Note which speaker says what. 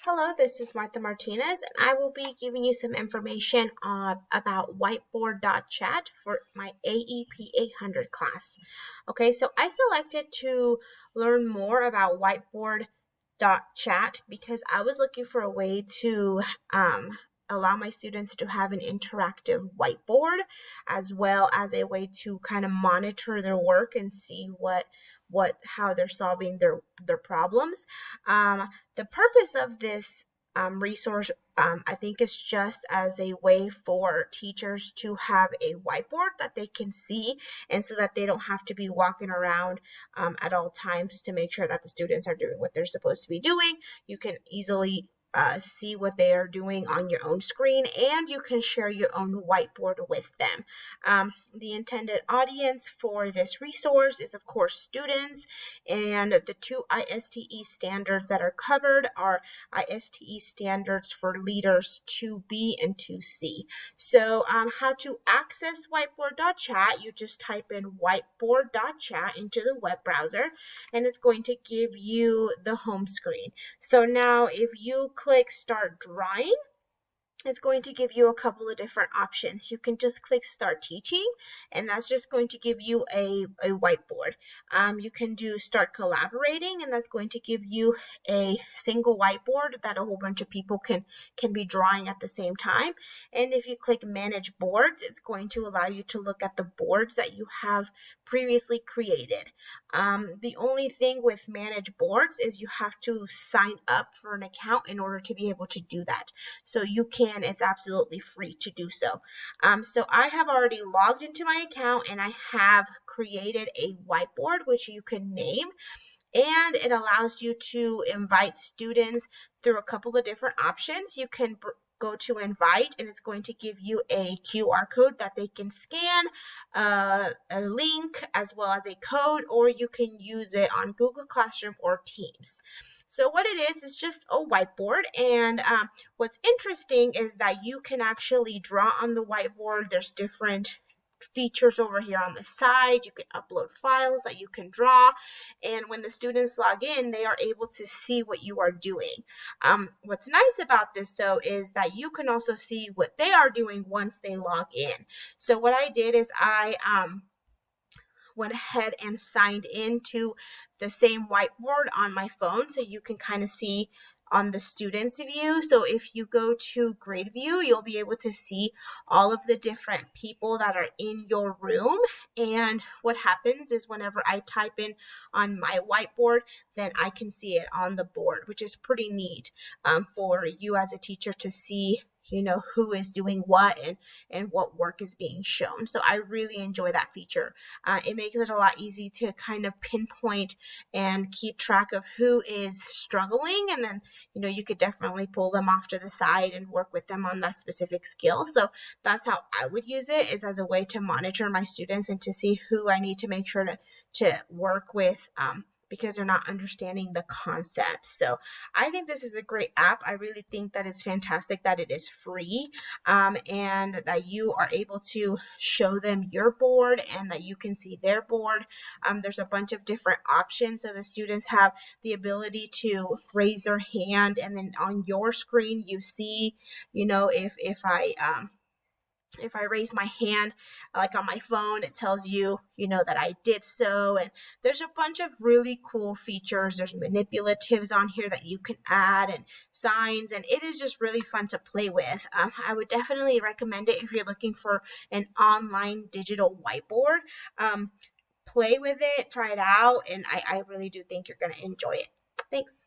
Speaker 1: Hello, this is Martha Martinez, and I will be giving you some information about Whiteboard.Chat for my AEP 800 class. Okay, so I selected to learn more about Whiteboard.Chat because I was looking for a way to allow my students to have an interactive whiteboard as well as a way to kind of monitor their work and see how they're solving their problems. The purpose of this resource, I think, is just as a way for teachers to have a whiteboard that they can see, and so that they don't have to be walking around at all times to make sure that the students are doing what they're supposed to be doing. You can easily see what they are doing on your own screen, and you can share your own whiteboard with them. The intended audience for this resource is, of course, students, and the two ISTE standards that are covered are ISTE standards for leaders 2B and 2C. So how to access Whiteboard.Chat, you just type in Whiteboard.Chat into the web browser, and it's going to give you the home screen. So now if you click Start Drawing, it's going to give you a couple of different options. You can just click Start Teaching, and that's just going to give you a whiteboard. You can do Start Collaborating, and that's going to give you a single whiteboard that a whole bunch of people can be drawing at the same time. And if you click Manage Boards, it's going to allow you to look at the boards that you have previously created. The only thing with Manage Boards is you have to sign up for an account in order to be able to do that. So you can, it's absolutely free to do so. So I have already logged into my account, and I have created a whiteboard which you can name, and it allows you to invite students through a couple of different options. You can go to invite, and it's going to give you a QR code that they can scan, a link as well as a code, or you can use it on Google Classroom or Teams. So what it is just a whiteboard, and what's interesting is that you can actually draw on the whiteboard. There's different features over here on the side. You can upload files that you can draw, and when the students log in, they are able to see what you are doing. What's nice about this, though, is that you can also see what they are doing once they log in. So what I did is I went ahead and signed into the same whiteboard on my phone, so you can kind of see on the students view. So if you go to grade view, you'll be able to see all of the different people that are in your room. And what happens is whenever I type in on my whiteboard, then I can see it on the board, which is pretty neat for you as a teacher to see who is doing what and what work is being shown. So I really enjoy that feature. It makes it a lot easy to kind of pinpoint and keep track of who is struggling, and then you could definitely pull them off to the side and work with them on that specific skill. So that's how I would use it, is as a way to monitor my students and to see who I need to make sure to work with because they're not understanding the concept. So I think this is a great app. I really think that it's fantastic that it is free, and that you are able to show them your board and that you can see their board. There's a bunch of different options. So the students have the ability to raise their hand, and then on your screen you see, if I raise my hand, like on my phone, it tells you, that I did so. And there's a bunch of really cool features. There's manipulatives on here that you can add, and signs, and it is just really fun to play with. I would definitely recommend it if you're looking for an online digital whiteboard. Play with it, try it out, and I really do think you're going to enjoy it. Thanks.